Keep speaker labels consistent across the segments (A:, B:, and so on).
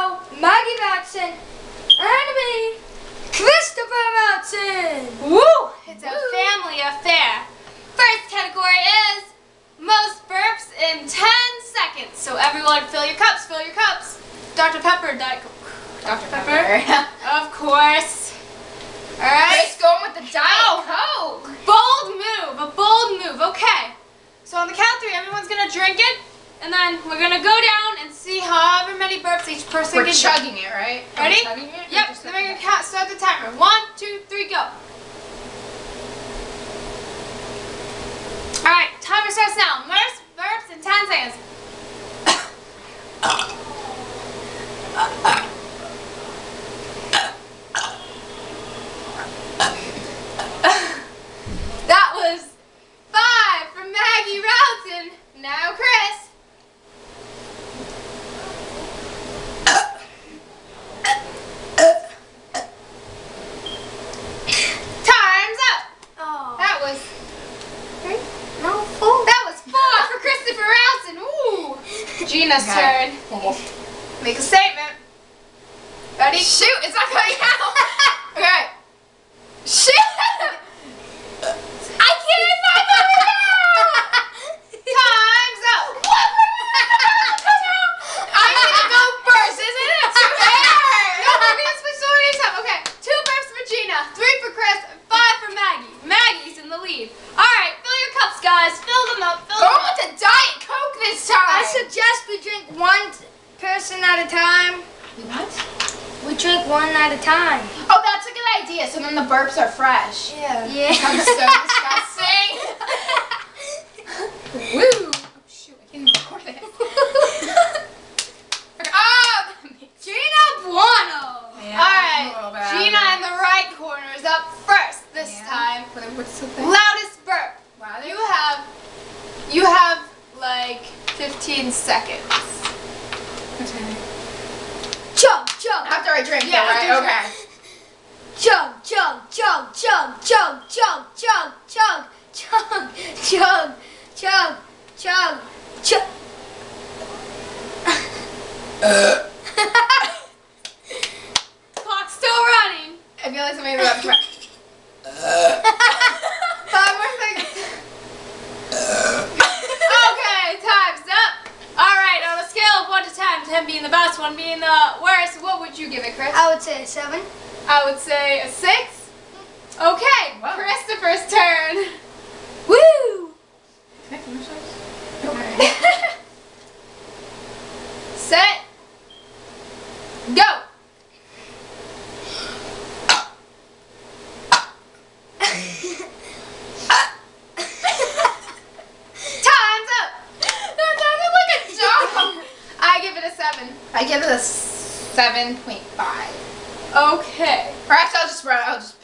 A: Gino, Maggie Watson, and me, Christopher Watson.
B: Woo! It's a family affair. First category is most burps in 10 seconds. So everyone, fill your cups, fill your cups. Dr. Pepper, Diet Coke. Dr. Pepper. Of course. Alright.
C: Chris going with the Diet Coke.
B: Bold move, a bold move. Okay. So on the count of 3, everyone's going to drink it. And then we're going to go down and see however many burps each person
C: We're
B: can
C: chugging it, right?
B: Ready?
C: Chugging it?
B: Yep. Then we're going to start the timer. 1, 2, 3, go. Alright, timer starts now. First burps in 10 seconds. That was 5 from Maggie Routon. Now Chris. Time's up.
A: Oh.
B: That was 3?
A: No, 4.
B: That was 4 for Christopher Routon. Ooh. Gina's turn. Make a statement. Ready?
C: Shoot, it's not coming out. Okay. Shoot.
B: I can't find the window! Time's up! What?
C: I need to go first, isn't it? Too fair.
B: No, we're gonna switch so many times. Okay, 2 burps for Gina, 3 for Chris, and 5 for Maggie. Maggie's in the lead. Alright, fill your cups, guys. Fill them up, fill
C: Go
B: them up.
C: with the Diet Coke this time.
A: I suggest we drink one person at a time.
C: What?
A: We drink one at a time.
C: Oh, that's a good idea. So then the burps are fresh.
A: Yeah.
C: I'm so disgusting. Woo. Oh, shoot, I can't even record this. Okay. Oh,
A: Gina Buono.
C: yeah,
B: Alright, Gina in the right corner is up first this time.
C: What's the thing?
B: Loudest burp.
C: Wow,
B: You have like 15 seconds.
A: Chug, chug.
C: After I drink,
B: Yeah,
C: though, right?
B: after you
C: Okay.
A: Chug, chug, chug, chug, chug, chug, chug, chug, chug, chug, chug, chug, chug.
B: Clock's still running.
C: I feel like somebody's about to try.
B: 5 more seconds. Okay, time's up. Alright, on a scale of 1 to 10, 10 being the best, 1 being the worst, what would you give it, Chris?
A: I would say 7.
B: I would say a 6. Okay,
C: Wow.
B: Christopher's turn.
A: Woo!
C: Can I finish this?
B: Okay. Set. Go. Time's up.
C: That sounded like a joke.
B: I give it a 7.
C: I give it a 7.5.
B: Okay.
C: Perhaps I'll just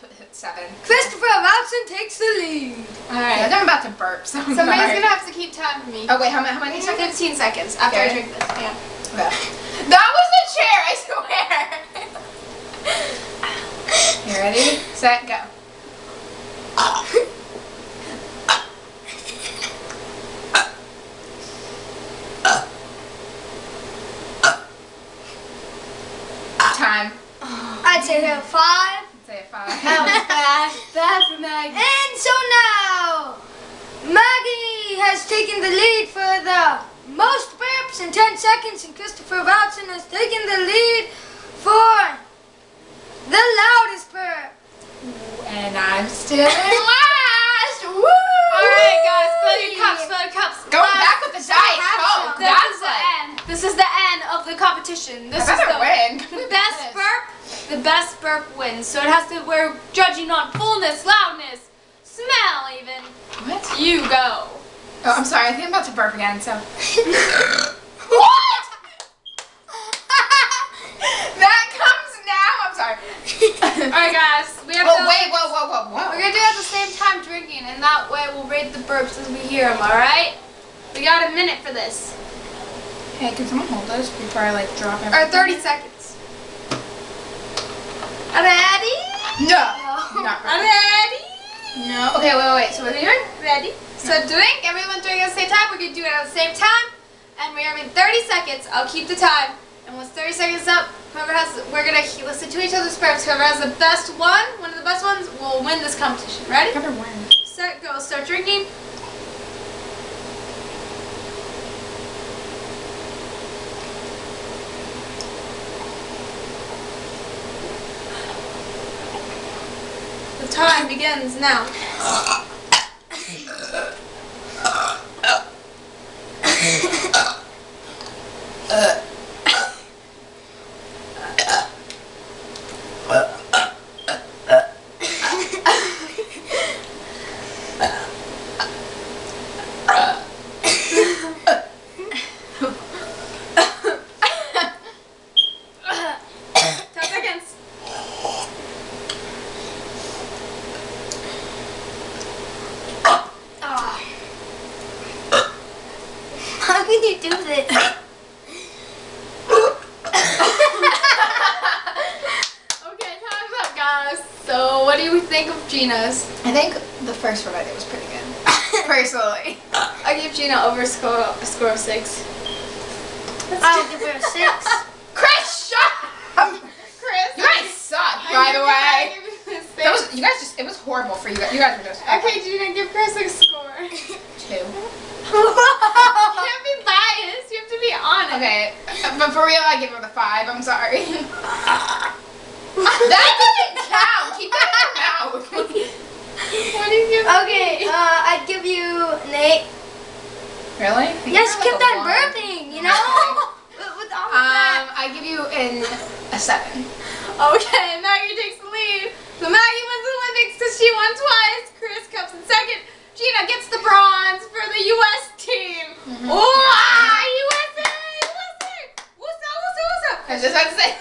C: put it 7.
A: Christopher Watson takes the lead.
C: Yeah,
B: Alright.
C: I'm about to burp. So I'm
B: Somebody's
C: sorry.
B: gonna have to keep time for me.
C: Oh wait, how many seconds?
B: 15 seconds after I
C: Okay.
B: drink this. Yeah.
C: Okay. That was the chair, I swear. You ready? Set, go. Time.
A: I'd say a 5.
C: Say a 5.
A: That was bad. Bad for Maggie. And so now, Maggie has taken the lead for the most burps in 10 seconds, and Christopher Watson has taken the lead for the loudest burp.
C: And I'm still in last. Woo!
B: Alright guys, fill your cups, fill your cups.
C: Going
B: Last-
C: back with the Diet Coke.
B: This
C: That's
B: is the
C: like,
B: end. This is the end of the competition. This
C: I
B: is
C: better win.
B: the best burp. The best burp wins. So it has to. We're judging on fullness, loudness, smell, even.
C: What?
B: You go.
C: Oh, I'm sorry. I think I'm about to burp again. So.
B: What?
C: That comes now. I'm sorry.
B: Alright guys, we have
C: Well,
B: to.
C: wait, whoa.
B: We're gonna do it at the same time drinking, and that way we'll rate the burps as we hear them. All right? We got a minute for this,
C: Hey, can someone hold this before I like drop
B: or
C: everything?
B: 30 seconds. Ready?
C: No. Not ready.
B: Ready?
C: No. Okay, wait. So we're here.
B: Ready? So drink. Everyone drink at the same time. We're gonna do it at the same time, and we are in 30 seconds. I'll keep the time, and once 30 seconds is up, we're gonna listen to each other's burps. Whoever has the best one of the best ones, will win this competition. Ready?
C: Never win.
B: Set, go. Start drinking. The time begins now.
A: How can you do this?
B: Okay, time's up, guys. So, what do you think of Gina's?
C: I think the first one I did was pretty good. Personally.
B: I give Gina a score of 6.
A: I'll give her a 6.
C: Chris, shut up!
B: Chris,
C: You guys suck, by the way.
B: I give you a 6.
C: That was, you guys just, it was horrible for you guys. You guys were just.
B: Okay, Gina, give Chris a score.
C: 2.
B: You can't be biased. You have to be honest.
C: Okay, but for real, I give her the 5. I'm sorry. That doesn't count. Keep that in your mouth.
B: What do you give
A: Okay,
B: me?
A: I'd give you an 8.
C: Really?
A: Yes, kept on burping, you know? With all of that.
C: I give you a 7.
B: Okay, Maggie takes the lead. So Maggie wins the Olympics because she won twice. Chris comes in second. Gina gets the bronze for the U.S. team.
C: Mm-hmm.
B: Oh, USA! USA! What's up?
C: I was just about to say.